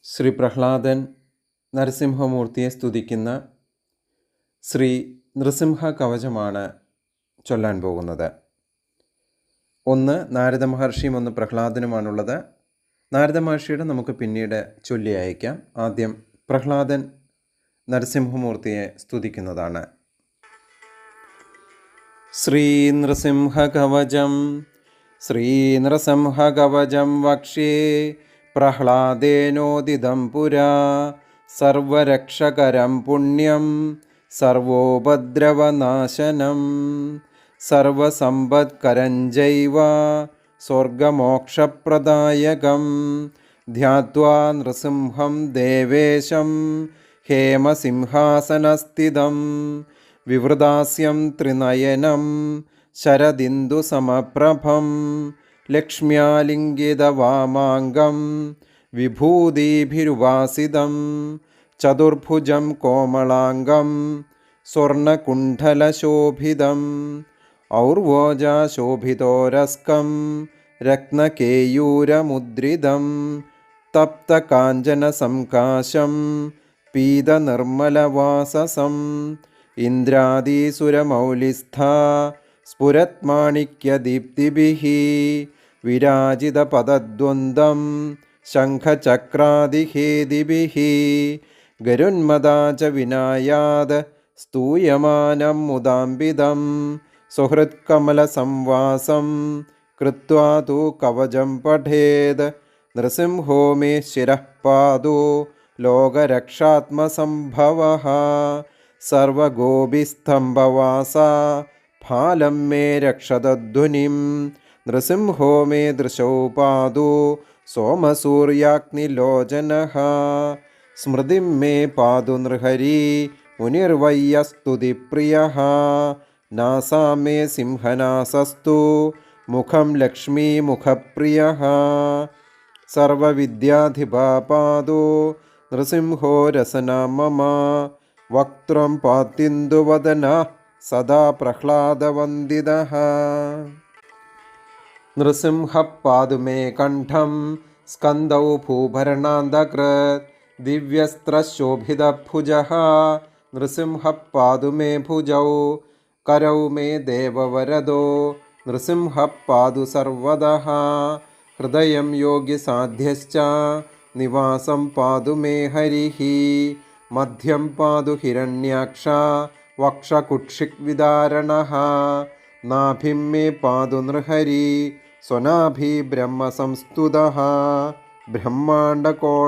ശ്രീ പ്രഹ്ലാദൻ നരസിംഹമൂർത്തിയെ സ്തുതിക്കുന്ന ശ്രീ നൃസിംഹ കവചമാണ് ചൊല്ലാൻ പോകുന്നത്. ഒന്ന് നാരദ മഹർഷിയും ഒന്ന് പ്രഹ്ലാദനുമാണുള്ളത്. നാരദ മഹർഷിയുടെ നമുക്ക് പിന്നീട് ചൊല്ലി അയക്കാം. ആദ്യം പ്രഹ്ലാദൻ നരസിംഹമൂർത്തിയെ സ്തുതിക്കുന്നതാണ്. ശ്രീ നൃസിംഹ കവചം വക്ഷ്യേ പ്രഹ്ലാദേനോദിതം പുരാ സർവരക്ഷകരം പുണ്യം സർവോപദ്രവനാശനം സർവസമ്പത്കരഞ്ചൈവ സ്വർഗമോക്ഷപ്രദായകം ധ്യാത്വാ നൃസിംഹം ദേവേശം ഹേമസിംഹാസനസ്ഥിതം വിവൃതാസ്യം ത്രിനയനം ശരദിന്ദുസമപ്രഭം ലക്ഷ്മ്യാലിംഗിതവാമാംഗം വിഭൂതിഭിരുപാസിതം ചതുർഭുജം കോമളാംഗം സ്വർണകുണ്ഡലശോഭിതം ഔർവോജാശോഭിതോരസ്കം രത്നകേയൂരമുദ്രിതം തപ്തകാഞ്ചനസംകാശം പീതനിർമ്മലവാസസം ഇന്ദ്രാദീസുരമൗലിസ്ഥ സ്ഫുരത്മാണിക്യദീപ്തിഭിः വിരാജിതപദദ്വന്ദ്വം ശംഖചക്രാദിഹേദിഭിः ഗരുന്മദാ ച വിനായാത് സ്തൂയമാനം മുദാംബിതം സുഹൃത്കമലസംവാസം കൃത്വാ തു കവചം പഠേത് നൃസിംഹോ may ശിരഃ പാതു ലോകരക്ഷാത്മസംഭവഃ സർവഗോപിസ്തംഭവാസ ഫാലം may രക്ഷതധ്വനിം നൃസിംഹോ may ദൃശൗ പാതു സോമസൂര്യാഗ്നിലോചനഃ സ്മൃതിം may പാതു നൃഹരി മുനിർവയ്യസ്തുതിപ്രിയഃ നാസാ may സിംഹനാസസ്തു മുഖം ലക്ഷ്മീമുഖപ്രിയഃ സർവവിദ്യാധിപാ പാതു നൃസിംഹോ രസനാ മമ വക്ത്രം പാത്യേന്ദുവദനഃ സദാ പ്രഹ്ലാദവന്ദിതഃ Nrisimha പാതു may കണ്ഠം സ്കന്ദൗ ഭൂഭരണാന്തകൃത് ദിവ്യസ്ത്രശോഭിതഭുജഃ Nrisimha പാതു may ഭുജൗ കരൗ may ദേവവരദോ Nrisimha പാതു സർവദഃ ഹൃദയം യോഗ്യസാധ്യശ്ച നിവാസം പാതു മേ ഹരിഃ മധ്യം പാതു ഹിരണ്യാക്ഷ വക്ഷകുക്ഷിവിദാരണഃ നാഭിം മേ പാതു നൃഹരി സ്വനാഭി ബ്രഹ്മസംസ്തുതഃ ബ്രഹ്മാണ്ഡകോട